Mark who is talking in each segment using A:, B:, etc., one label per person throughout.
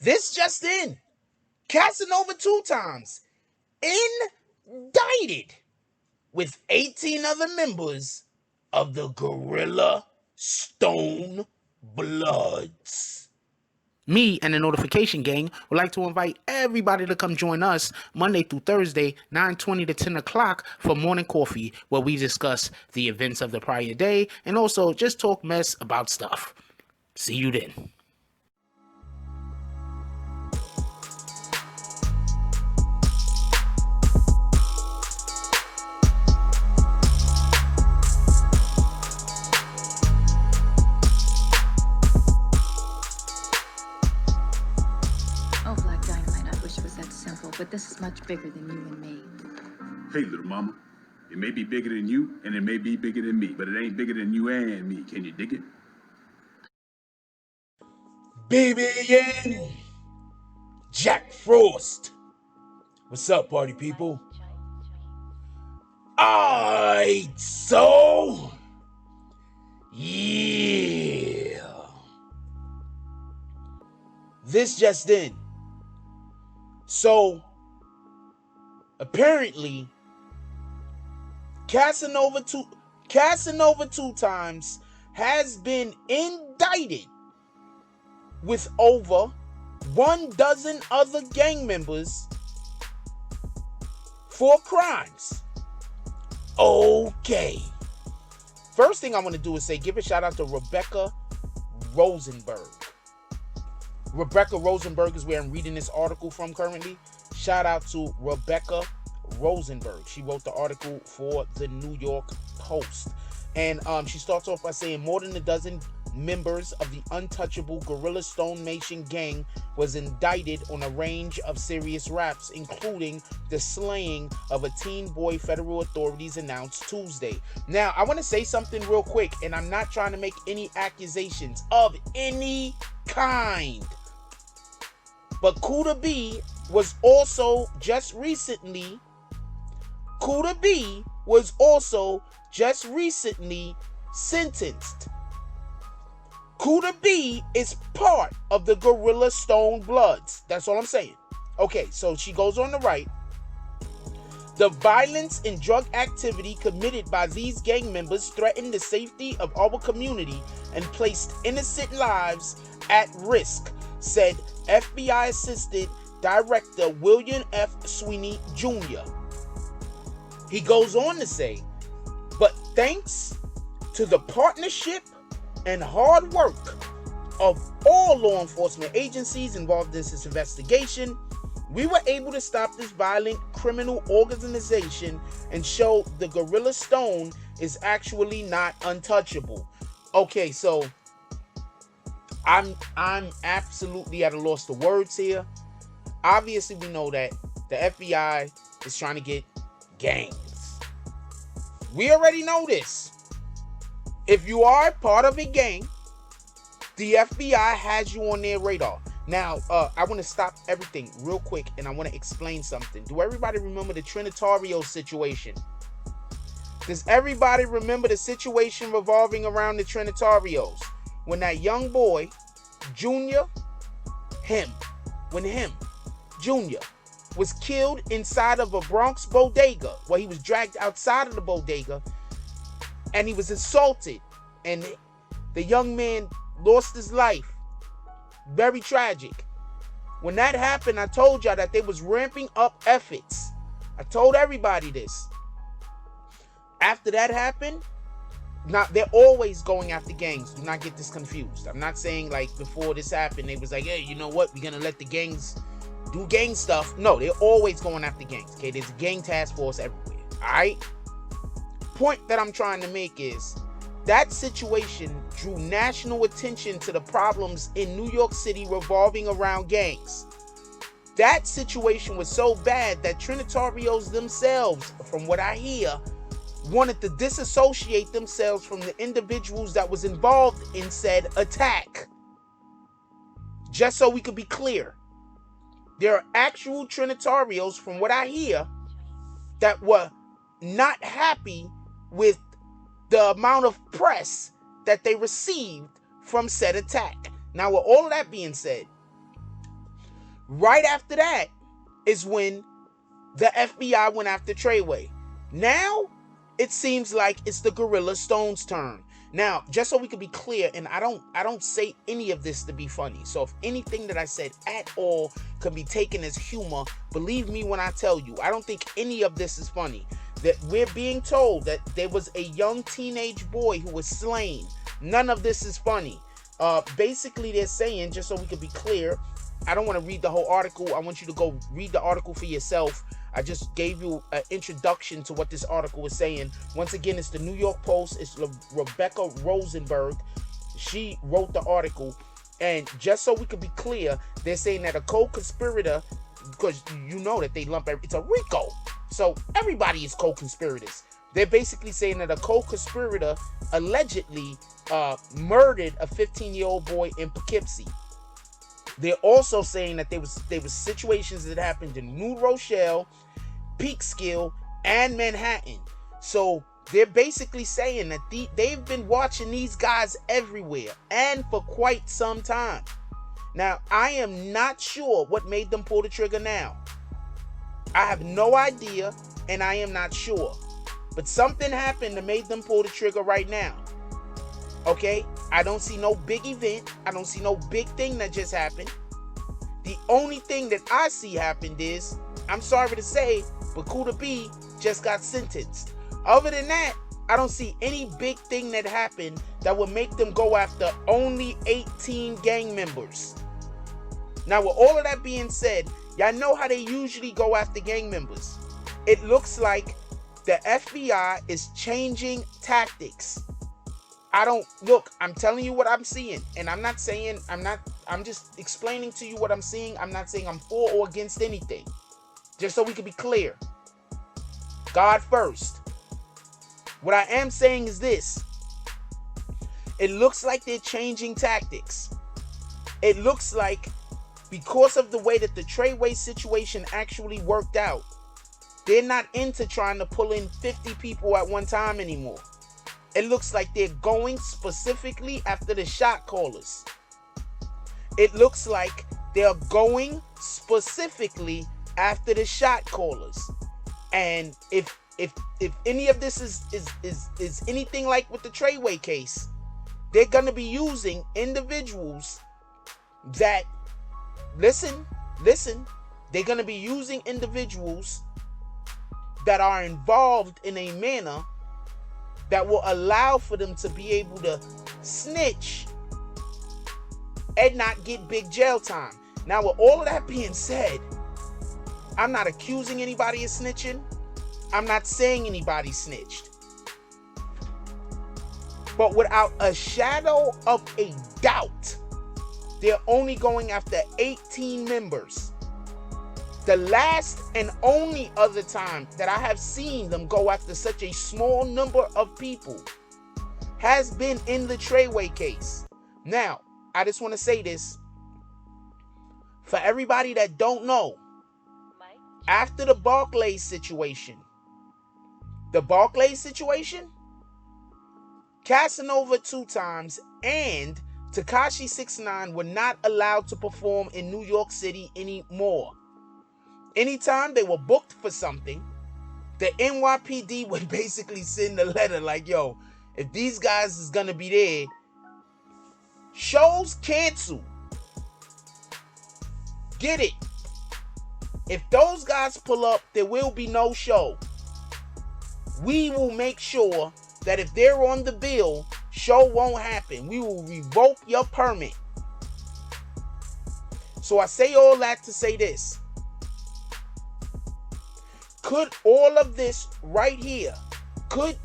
A: This just in. Casanova 2 times indicted with 18 other members of the Gorilla Stone Bloods.
B: Me and the Notification Gang would like to invite everybody to come join us Monday through Thursday, 9:20 to 10 o'clock for morning coffee, where we discuss the events of the prior day and also just talk mess about stuff. See you then.
C: But this is much bigger than you and me.
D: Hey, little mama. It may be bigger than you, and it may be bigger than me, but it ain't bigger than you and me. Can you dig it?
A: BBN Jack Frost. What's up, party people? Alright, so yeah. This just in. So, apparently, Casanova 2 times has been indicted with over 12 other gang members for crimes. Okay. First thing I want to do is give a shout out to Rebecca Rosenberg. Rebecca Rosenberg is where I'm reading this article from currently. Shout out to Rebecca Rosenberg. She wrote the article for the New York Post. And she starts off by saying more than a dozen members of the untouchable Gorilla Stone Nation gang was indicted on a range of serious raps, including the slaying of a teen boy, federal authorities announced Tuesday. Now, I want to say something real quick, and I'm not trying to make any accusations of any kind. But Kuda B was also just recently sentenced. Kuda B is part of the Gorilla Stone Bloods. That's all I'm saying. Okay, so she goes on to write, the violence and drug activity committed by these gang members threatened the safety of our community and placed innocent lives at risk, said FBI Assistant Director William F. Sweeney Jr. He goes on to say, but thanks to the partnership and hard work of all law enforcement agencies involved in this investigation, we were able to stop this violent criminal organization and show the Gorilla Stone is actually not untouchable. Okay, so I'm absolutely at a loss of words here. Obviously, we know that the FBI is trying to get gangs. We already know this. If you are part of a gang, the FBI has you on their radar. Now, I want to stop everything real quick, and I want to explain something. Do everybody remember the Trinitario situation? Does everybody remember the situation revolving around the Trinitarios? When that young boy, Junior, Junior, was killed inside of a Bronx bodega, where he was dragged outside of the bodega, and he was assaulted, and the young man lost his life. Very tragic. When that happened, I told y'all that they was ramping up efforts. I told everybody this. After that happened, now they're always going after gangs. Do not get this confused. I'm not saying like before this happened, they was like, hey, you know what? We're going to let the gangs do gang stuff. No, they're always going after gangs. Okay, there's a gang task force everywhere. All right? Point that I'm trying to make is that situation drew national attention to the problems in New York City revolving around gangs. That situation was so bad that Trinitarios themselves, from what I hear, wanted to disassociate themselves from the individuals that was involved in said attack. Just so we could be clear, there are actual Trinitarios, from what I hear, that were not happy with the amount of press that they received from said attack. Now, with all of that being said, Right after that is when the FBI went after Treyway. Now it seems like it's the Gorilla Stone's turn. Now, just so we can be clear, and I don't say any of this to be funny. So if anything that I said at all could be taken as humor, believe me when I tell you, I don't think any of this is funny. That we're being told that there was a young teenage boy who was slain. None of this is funny. Basically, they're saying, just so we can be clear, I don't want to read the whole article. I want you to go read the article for yourself. I just gave you an introduction to what this article is saying. Once again, it's the New York Post. It's Rebecca Rosenberg. She wrote the article. And just so we can be clear, they're saying that a co-conspirator, because you know that they lump it's a RICO. So everybody is co-conspirators. They're basically saying that a co-conspirator allegedly murdered a 15-year-old boy in Poughkeepsie. They're also saying that there was situations that happened in New Rochelle, Peekskill, and Manhattan. So they're basically saying that they've been watching these guys everywhere and for quite some time. Now, I am not sure what made them pull the trigger now. I have no idea, and I am not sure. But something happened that made them pull the trigger right now. Okay? I don't see no big event. I don't see no big thing that just happened. The only thing that I see happened is, I'm sorry to say, but Kuda B just got sentenced. Other than that, I don't see any big thing that happened that would make them go after only 18 gang members. Now, with all of that being said, y'all know how they usually go after gang members. It looks like the FBI is changing tactics. I'm telling you what I'm seeing. And I'm just explaining to you what I'm seeing. I'm not saying I'm for or against anything. Just so we can be clear. God first. What I am saying is this. It looks like they're changing tactics. It looks like because of the way that the Treyway situation actually worked out, they're not into trying to pull in 50 people at one time anymore. It looks like they're going specifically after the shot callers. It looks like they're going specifically after the shot callers. And if any of this is anything like with the Treyway case, they're going to be using individuals that, listen, they're going to be using individuals that are involved in a manner that will allow for them to be able to snitch and not get big jail time. Now, with all of that being said, I'm not accusing anybody of snitching. I'm not saying anybody snitched. But without a shadow of a doubt, they're only going after 18 members. The last and only other time that I have seen them go after such a small number of people has been in the Treyway case. Now, I just want to say this. For everybody that don't know, after the Barclays situation, Casanova 2 times and Tekashi 6ix9ine were not allowed to perform in New York City anymore. Anytime they were booked for something, the NYPD would basically send a letter like, yo, if these guys is gonna be there, shows cancel. Get it? If those guys pull up, there will be no show. We will make sure that if they're on the bill, show won't happen. We will revoke your permit. So I say all that to say this. Could all of this right here, could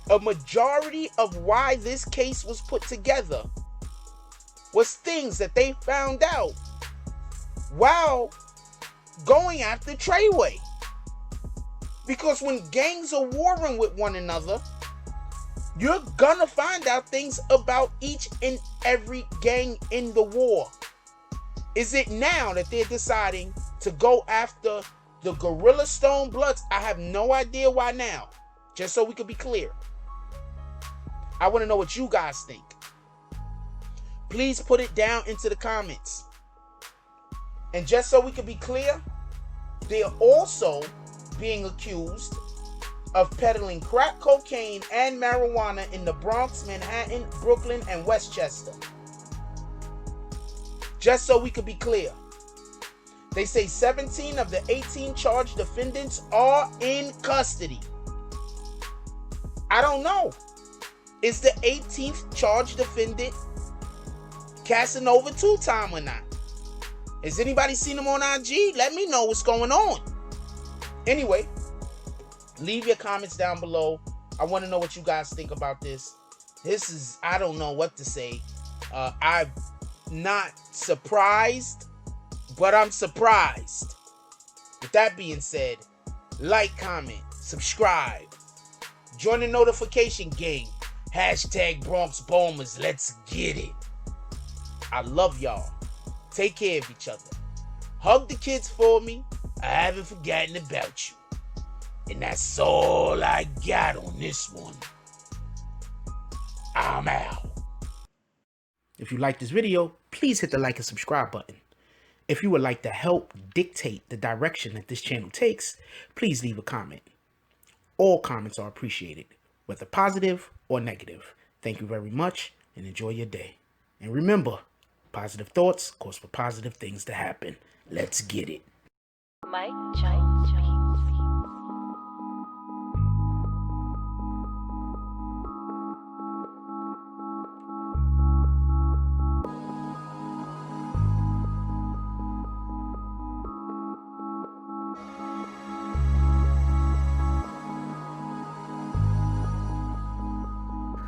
A: a majority of why this case was put together was things that they found out while going after Treyway? Because when gangs are warring with one another, you're gonna find out things about each and every gang in the war. Is it now that they're deciding to go after the Gorilla Stone Bloods? I have no idea why now. Just so we can be clear. I want to know what you guys think. Please put it down into the comments. And just so we can be clear, they're also being accused of peddling crack cocaine and marijuana in the Bronx, Manhattan, Brooklyn, and Westchester. Just so we could be clear, they say 17 of the 18 charged defendants are in custody. I don't know. Is the 18th charged defendant Casanova two-time or not? Has anybody seen him on IG? Let me know what's going on. Anyway, leave your comments down below. I want to know what you guys think about this. This is, I don't know what to say. I'm not surprised, but I'm surprised. With that being said, like, comment, subscribe. Join the notification gang. Hashtag Bronx Bombers. Let's get it. I love y'all. Take care of each other. Hug the kids for me. I haven't forgotten about you. And that's all I got on this one. I'm out.
B: If you like this video, please hit the like and subscribe button. If you would like to help dictate the direction that this channel takes, please leave a comment. All comments are appreciated, whether positive or negative. Thank you very much and enjoy your day. And remember, positive thoughts cause for positive things to happen. Let's get it.
E: Mike Jones.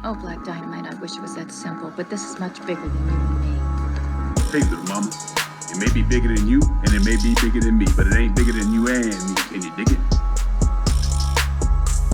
C: Oh, Black Dynamite, I wish it was that simple, but this is much bigger than you and me.
D: Hey, little mama. It may be bigger than you, and it may be bigger than me, but it ain't bigger than you and me.